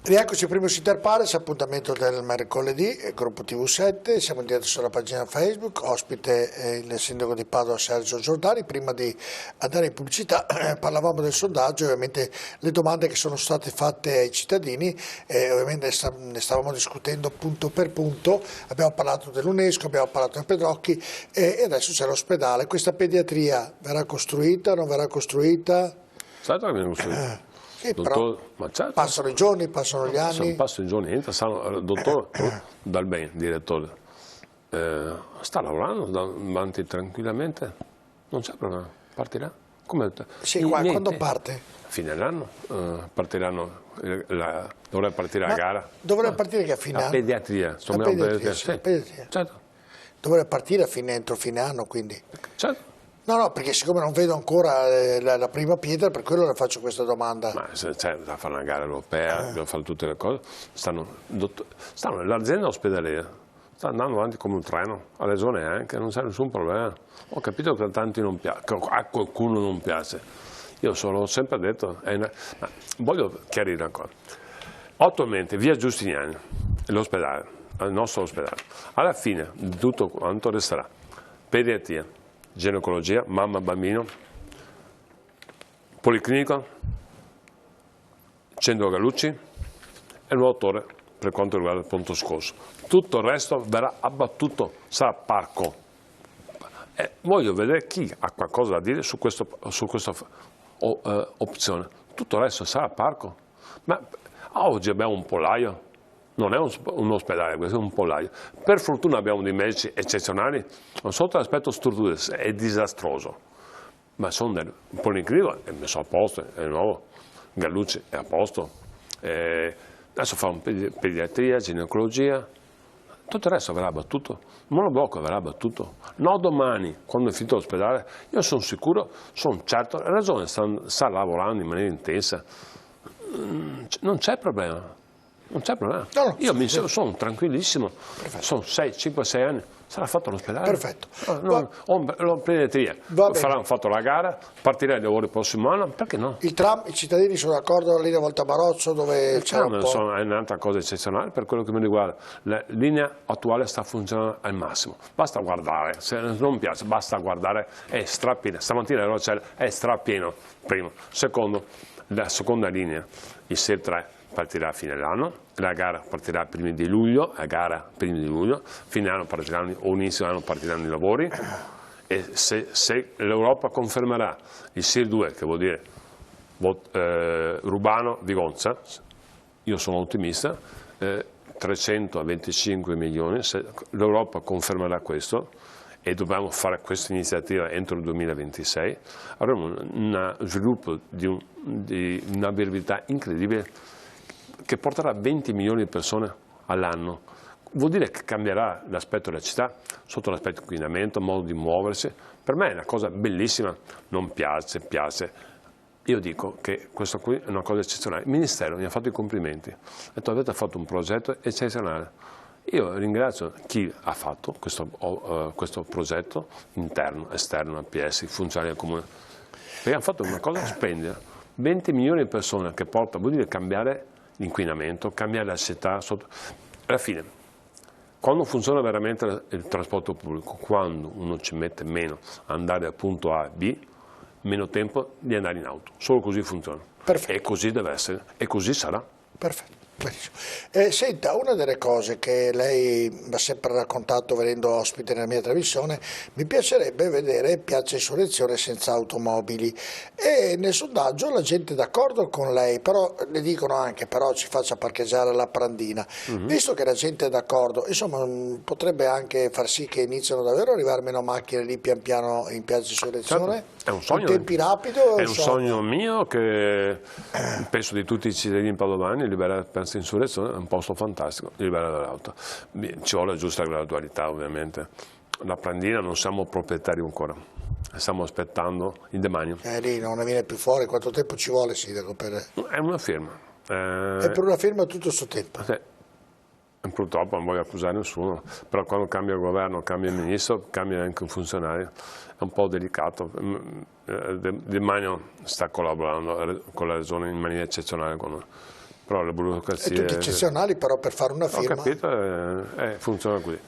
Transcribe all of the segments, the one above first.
Rieccoci primo su Interpares, appuntamento del mercoledì, gruppo TV7, siamo in diretta sulla pagina Facebook, ospite il sindaco di Padova Sergio Giordani. Prima di andare in pubblicità parlavamo del sondaggio, ovviamente le domande che sono state fatte ai cittadini, ovviamente ne stavamo discutendo punto per punto, abbiamo parlato dell'UNESCO, abbiamo parlato del Pedrocchi e adesso c'è l'ospedale. Questa pediatria verrà costruita, non verrà costruita? Certo che viene costruita. Sì, Dottor, però certo. passano i giorni, passano gli anni. Passano i giorni, il dottor Dalben, direttore, sta lavorando davanti tranquillamente, non c'è problema, partirà. Come? Sì, quando parte? A fine dell'anno partiranno, dovrebbe partire la gara. Dovrebbe partire che a fine anno? La pediatria. La pediatria, sì, sì. pediatria. Certo. Dovrebbe partire entro fine anno, quindi. Certo. No, perché siccome non vedo ancora la prima pietra, per quello le faccio questa domanda. Ma c'è da fare una gara europea, dobbiamo fare tutte le cose. L'azienda ospedaliera sta andando avanti come un treno, la regione anche, non c'è nessun problema. Ho capito che a tanti non piace, che a qualcuno non piace. Io l'ho sempre detto, ma voglio chiarire ancora. Attualmente via Giustiniani, l'ospedale, il nostro ospedale, alla fine di tutto quanto resterà pediatria, ginecologia, mamma, bambino, policlinico, centro Gallucci e il nuovo torre per quanto riguarda il ponte scorso. Tutto il resto verrà abbattuto, sarà parco. Voglio vedere chi ha qualcosa da dire su questa opzione. Tutto il resto sarà parco. Ma oggi abbiamo un pollaio. Non è un ospedale, questo è un pollaio. Per fortuna abbiamo dei medici eccezionali, ma sotto l'aspetto strutturale è disastroso. Ma sono del policlinico, è messo a posto, è nuovo, Gallucci è a posto. Adesso fa pediatria, ginecologia, tutto il resto verrà abbattuto. Il monoblocco verrà abbattuto. No, domani, quando è finito l'ospedale, io sono sicuro, sono certo, la regione sta lavorando in maniera intensa. Non c'è problema. Non c'è problema. No, Io sono tranquillissimo. Perfetto. Sono 5-6 anni, sarà fatto l'ospedale. Perfetto. La pediatria. Faranno fatto la gara, partirà i lavori il prossimo anno, perché no? Il tram, i cittadini sono d'accordo con la linea Volta Barozzo dove c'è un po'... È un'altra cosa eccezionale per quello che mi riguarda. La linea attuale sta funzionando al massimo. Basta guardare, se non piace, basta guardare, è strapieno. Stamattina l'Eurocell è strapieno, primo. Secondo, la seconda linea, il SIR 3, partirà a fine dell'anno, la gara partirà a primi di luglio, fine anno partiranno, o inizio anno partiranno i lavori e se l'Europa confermerà il SIR 2, che vuol dire Rubano-Vigonza, io sono ottimista, 325 milioni, se l'Europa confermerà questo e dobbiamo fare questa iniziativa entro il 2026, avremo uno sviluppo di una viabilità incredibile che porterà 20 milioni di persone all'anno. Vuol dire che cambierà l'aspetto della città, sotto l'aspetto inquinamento, modo di muoversi. Per me è una cosa bellissima, non piace. Io dico che questo qui è una cosa eccezionale. Il Ministero mi ha fatto i complimenti, ha detto avete fatto un progetto eccezionale. Io ringrazio chi ha fatto questo progetto interno, esterno, APS, funzionari del comune, perché hanno fatto una cosa splendida. 20 milioni di persone che porta, vuol dire cambiare l'inquinamento, cambiare la città. Alla fine, quando funziona veramente il trasporto pubblico, quando uno ci mette meno ad andare dal punto A a B, meno tempo di andare in auto. Solo così funziona. Perfetto. E così deve essere, e così sarà. Perfetto. Senta, una delle cose che lei mi ha sempre raccontato venendo ospite nella mia trasmissione, mi piacerebbe vedere Piazza Insurrezione senza automobili e nel sondaggio la gente è d'accordo con lei, però le dicono anche però ci faccia parcheggiare la Prandina. Visto che la gente è d'accordo, insomma potrebbe anche far sì che iniziano davvero ad arrivare meno macchine lì pian piano in Piazza Insurrezione? Certo. È un sogno, in tempi rapidi? È un sogno mio che penso di tutti i cittadini padovani. Liberare Piazza Insurrezione è un posto fantastico, liberare dall'auto. Ci vuole la giusta gradualità ovviamente. La Prandina non siamo proprietari ancora, stiamo aspettando il demanio. Lì non ne viene più fuori, quanto tempo ci vuole sindaco per... È una firma. E per una firma tutto questo tempo? Sì. Purtroppo non voglio accusare nessuno, però quando cambia il governo, cambia il ministro, cambia anche un funzionario, è un po' delicato. Demanio sta collaborando con la regione in maniera eccezionale con noi. però le burocrazie... E tutti eccezionali però per fare una firma. Ho capito, funziona così.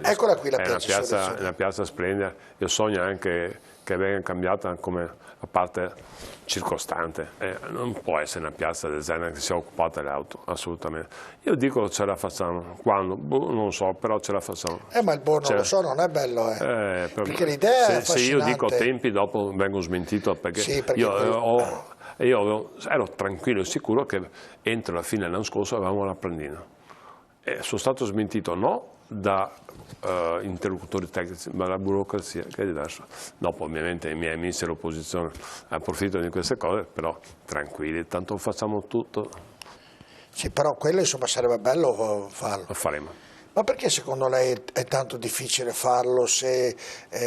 Eccola qui la piazza. È una piazza splendida, io sogno anche che venga cambiata come la parte circostante. Non può essere una piazza deserta che sia occupata le auto, assolutamente. Io dico ce la facciamo, quando? Non so, però ce la facciamo. Ma il non lo so, non è bello. Perché l'idea è affascinante. Se io dico tempi, dopo vengo smentito, perché, sì, perché io ero tranquillo e sicuro che entro la fine dell'anno scorso avevamo la Prandina. Sono stato smentito no da interlocutori tecnici, ma la burocrazia, che è diverso. Dopo ovviamente i miei amici dell'opposizione approfittano di queste cose, però tranquilli, tanto facciamo tutto. Sì, però quello insomma sarebbe bello farlo. Lo faremo. Ma perché secondo lei è tanto difficile farlo, se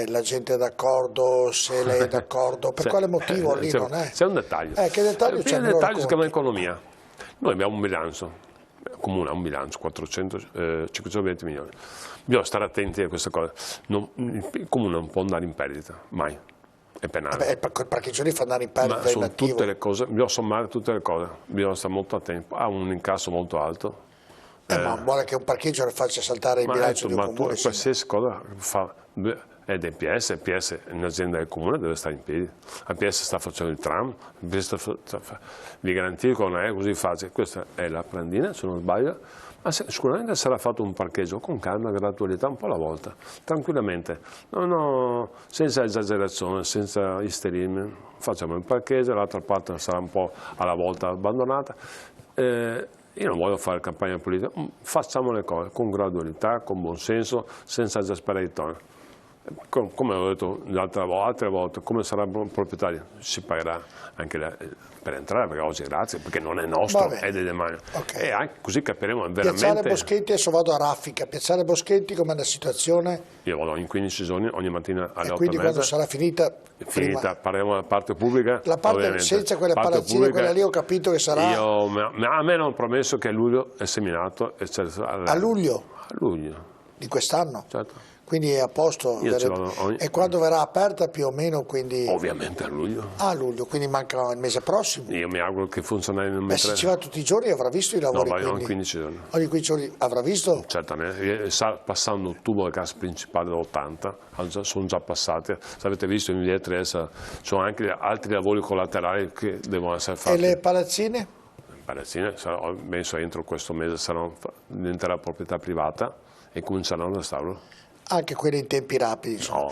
la gente è d'accordo, se lei è d'accordo? Per quale motivo lì non è? C'è un dettaglio. Che dettaglio c'è? Il dettaglio si chiama economia. Noi abbiamo un bilancio, il comune ha un bilancio, 520 milioni. Bisogna stare attenti a queste cose. Il comune non può andare in perdita, mai. È penale. Il parcheggio lì fa andare in perdita. Ma sono tutte le cose, bisogna sommare tutte le cose, bisogna stare molto attenti. Ha un incasso molto alto. Ma vuole che un parcheggio le faccia saltare il bilancio di un comune? Qualsiasi cosa fa è del PS, il PS è un'azienda del comune, deve stare in piedi. Il PS sta facendo il tram, vi garantisco non è così facile. Questa è la Prandina, se non sbaglio, ma sicuramente sarà fatto un parcheggio con calma, gradualità, un po' alla volta, tranquillamente, senza esagerazione, senza isterismo. Facciamo il parcheggio, l'altra parte sarà un po' alla volta abbandonata. Io non voglio fare campagna politica, facciamo le cose con gradualità, con buon senso, senza esasperare il tono. Come ho detto altre volte, come sarà un proprietario, si pagherà anche per entrare, perché oggi grazie, perché non è nostro, è del demanio. Okay. E anche così capiremo veramente... Piazzale Boschetti, adesso vado a raffica, Piazzale Boschetti com'è la situazione? Io vado in 15 giorni, ogni mattina alle 8:30. Quindi quando sarà finita? Parliamo della parte pubblica. La parte senza quelle palazzine, quella lì ho capito che sarà... A me hanno promesso che a luglio è seminato. A luglio? A luglio. Di quest'anno? Certo. Quindi è a posto. E quando verrà aperta più o meno? Quindi... Ovviamente a luglio. A luglio, quindi manca il mese prossimo. Io mi auguro che funzioni nel mese. Se ci va tutti i giorni avrà visto i lavori? No, ogni 15 giorni. Ogni 15 giorni avrà visto? Certamente, passando il tubo del gas principale dell'80, sono già passati. Se avete visto in via Tresa, ci sono anche altri lavori collaterali che devono essere fatti. E le palazzine? Le palazzine, penso entro questo mese diventerà proprietà privata e cominceranno a restauro. Anche quelle in tempi rapidi. No,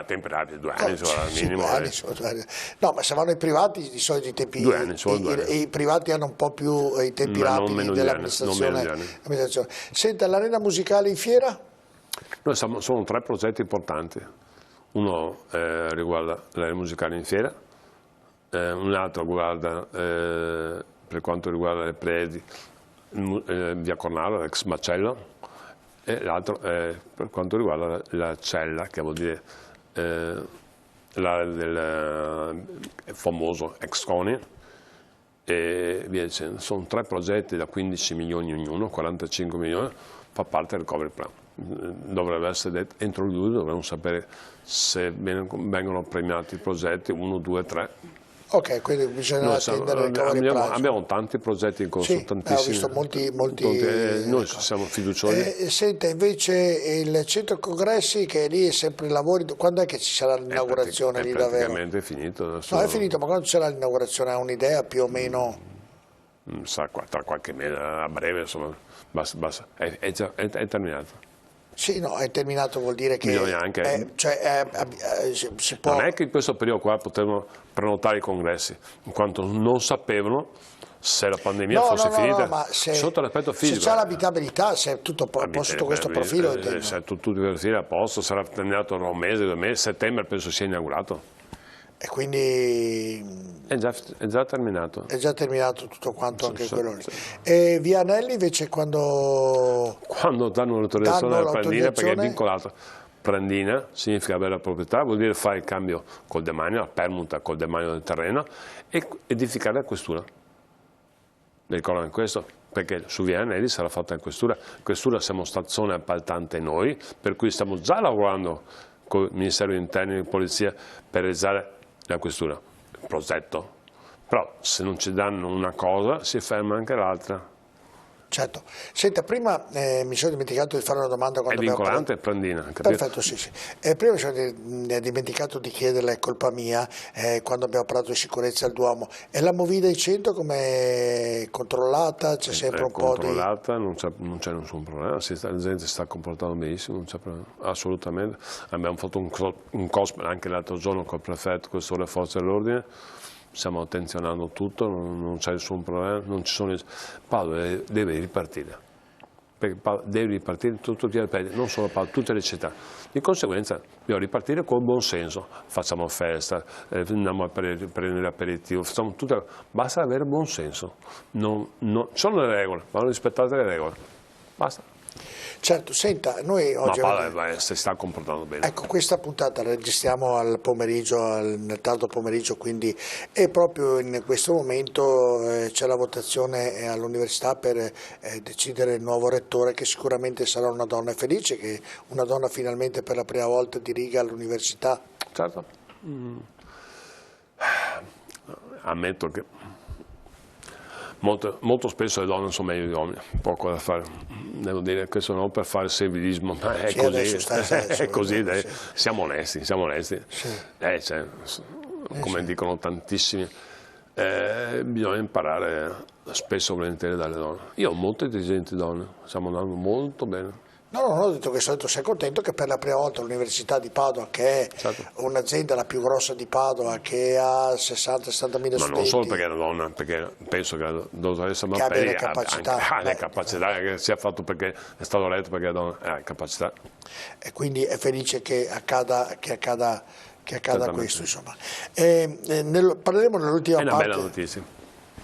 tempi rapidi, 2 anni sono al minimo. 2 anni. No, ma se vanno i privati di solito i tempi... 2 anni, solo 2 anni. I privati hanno un po' più i tempi rapidi dell'amministrazione. Senta, l'arena musicale in fiera? Noi sono 3 progetti importanti. Uno riguarda l'arena musicale in fiera, un altro riguarda, per quanto riguarda le Pleiadi, via Cornaro, l'ex macello, e l'altro per quanto riguarda la cella, che vuol dire del famoso ex CONI, e via dicendo. Sono 3 progetti da 15 milioni ognuno, 45 milioni, fa parte del recovery plan. Dovrebbe essere detto, entro luglio dovremmo sapere se vengono premiati i progetti 1, 2, 3. Ok, quindi bisogna attendere il recovery plan. Abbiamo tanti progetti in corso, sì, tantissimi. Ho visto molti noi siamo fiduciosi. Senta, invece il centro congressi, che lì è sempre i lavori, quando è che ci sarà l'inaugurazione lì davvero? È praticamente finito. Adesso... No, è finito, ma quando ci sarà l'inaugurazione? Ha un'idea più o meno? Tra qualche mese, a breve, insomma, è terminato. Sì, no, è terminato, vuol dire che si può... Non è che in questo periodo qua potevano prenotare i congressi, in quanto non sapevano se la pandemia fosse finita. Ma sotto l'aspetto fisico. Se c'è l'abitabilità, se è tutto a posto sotto questo profilo. Se è tutto a posto, sarà terminato un mese, 2 mesi, settembre penso sia inaugurato. E quindi... È già terminato. È già terminato tutto quanto, anche quello lì. E via Anelli invece quando danno l'autorizzazione alla Prandina, perché è vincolato. Prandina significa avere la proprietà, vuol dire fare il cambio col demanio, la permuta col demanio del terreno e edificare la questura. Mi ricordo anche questo, perché su via Anelli sarà fatta la questura. Questura siamo stazione appaltante noi, per cui stiamo già lavorando con il Ministero dell'Interno e di Polizia per realizzare la questura. Il progetto Però se non ci danno una cosa si ferma anche l'altra. Certo. Senta, prima mi sono dimenticato di fare una domanda È quando vincolante e prendina, capito? Perfetto, sì, sì. Prima mi sono dimenticato di chiederle, è colpa mia, quando abbiamo parlato di sicurezza al Duomo, e la Movida in centro come controllata? C'è sempre un po' di... controllata, non c'è nessun problema, la gente si sta comportando benissimo, non c'è problema, assolutamente. Abbiamo fatto un cosplay anche l'altro giorno col prefetto, con le forze dell'ordine. Stiamo attenzionando tutto, non c'è nessun problema, non ci sono... Padova deve ripartire, perché Padova deve ripartire tutto il paese, non solo Padova, tutte le città. Di conseguenza dobbiamo ripartire con buon senso, facciamo festa, andiamo a prendere l'aperitivo, facciamo tutto, basta avere buon senso. Sono le regole, vanno rispettate le regole, basta. Certo, senta, noi oggi... Ma Padova si sta comportando bene. Ecco, questa puntata la registriamo al pomeriggio, nel tardo pomeriggio, quindi, e proprio in questo momento c'è la votazione all'università per decidere il nuovo rettore, che sicuramente sarà una donna. È felice che una donna finalmente per la prima volta diriga all'università? Certo. Ammetto che molto spesso le donne sono meglio degli uomini, poco da fare, devo dire, questo non per fare servilismo, ma è Sì, così, è così, sì. siamo onesti. Sì. Come dicono tantissimi, bisogna imparare spesso e volentieri dalle donne. Io ho molte intelligenti donne, stiamo andando molto bene. No, non ho detto che solito sei contento che per la prima volta l'Università di Padova, che è un'azienda la più grossa di Padova, che ha 60-70 mila studenti... Ma non solo perché è una donna, perché penso che la dottoressa Che abbia Mappelli le capacità. ha le capacità, che sia fatto perché è stato eletto perché è donna, ha le capacità. E quindi è felice che accada questo, insomma. Parleremo nell'ultima parte... È una bella notizia.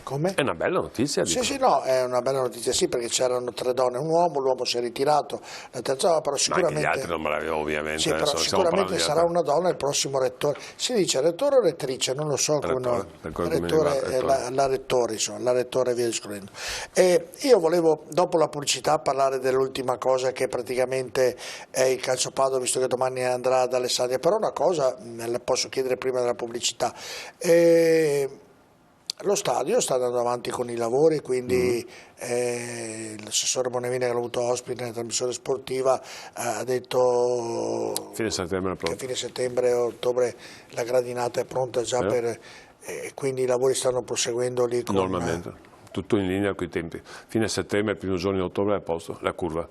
Come? È una bella notizia. Sì, sì, no, è una bella notizia, sì, perché c'erano 3 donne e un uomo, l'uomo si è ritirato, la terza, però sicuramente... Ma anche gli altri non bravi, ovviamente. Sì, però sicuramente sarà una donna il prossimo rettore. Si dice rettore o rettrice, non lo so. La rettore, insomma, la rettore e via discorrendo. Io volevo, dopo la pubblicità, parlare dell'ultima cosa che praticamente è il calcio Padova, visto che domani andrà ad Alessandria, però una cosa la posso chiedere prima della pubblicità. Lo stadio sta andando avanti con i lavori, quindi l'assessore Bonevini, che l'ha avuto ospite nella trasmissione sportiva, ha detto fine settembre che fine settembre o ottobre la gradinata è pronta già quindi i lavori stanno proseguendo lì con... Normalmente, tutto in linea con i tempi. Fine settembre, il primo giorno di ottobre è a posto, la curva.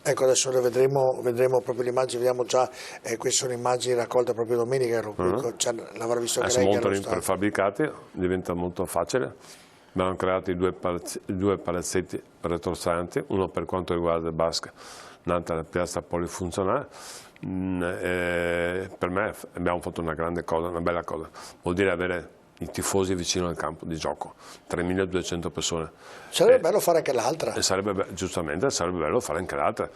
Ecco, adesso le vedremo proprio le immagini, vediamo già, queste sono immagini raccolte proprio domenica, l'avrà visto che lei... Sono molto prefabbricati, diventa molto facile. Abbiamo creato due palazzetti retrostanti, uno per quanto riguarda il basket, l'altro la piazza polifunzionale. Per me abbiamo fatto una grande cosa, una bella cosa, vuol dire avere i tifosi vicino al campo di gioco, 3.200 persone. Sarebbe bello fare anche l'altra. Giustamente, sarebbe bello fare anche l'altra.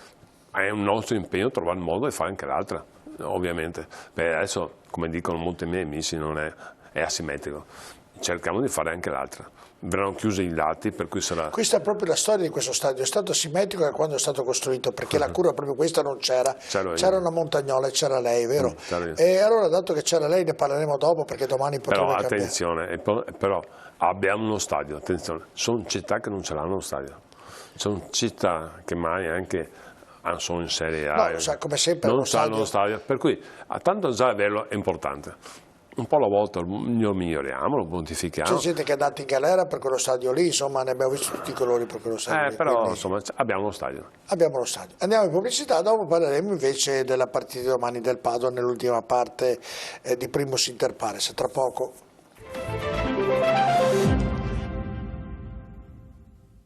È un nostro impegno trovare il modo di fare anche l'altra, ovviamente. Beh, adesso, come dicono molti miei amici, è asimmetrico. Cerchiamo di fare anche l'altra. Verranno chiusi i lati, per cui sarà... Questa è proprio la storia di questo stadio, è stato simmetrico da quando è stato costruito, perché la curva proprio questa non c'era, c'era una montagnola e c'era lei, vero? E allora, dato che c'era lei, ne parleremo dopo, perché domani potrebbe cambiare. Attenzione, però abbiamo uno stadio, attenzione, sono città che non ce l'hanno lo stadio, sono città che mai anche sono in Serie A, no, come sempre non hanno lo stadio, per cui tanto già averlo è importante. Un po' alla volta lo miglioriamo, lo modifichiamo. C'è gente che è andata in galera per quello stadio lì, insomma, ne abbiamo visto tutti i colori per quello stadio lì. Però quindi... insomma abbiamo lo stadio. Abbiamo lo stadio. Andiamo in pubblicità, dopo parleremo invece della partita di domani del Padova nell'ultima parte di Primus Inter Pares, tra poco.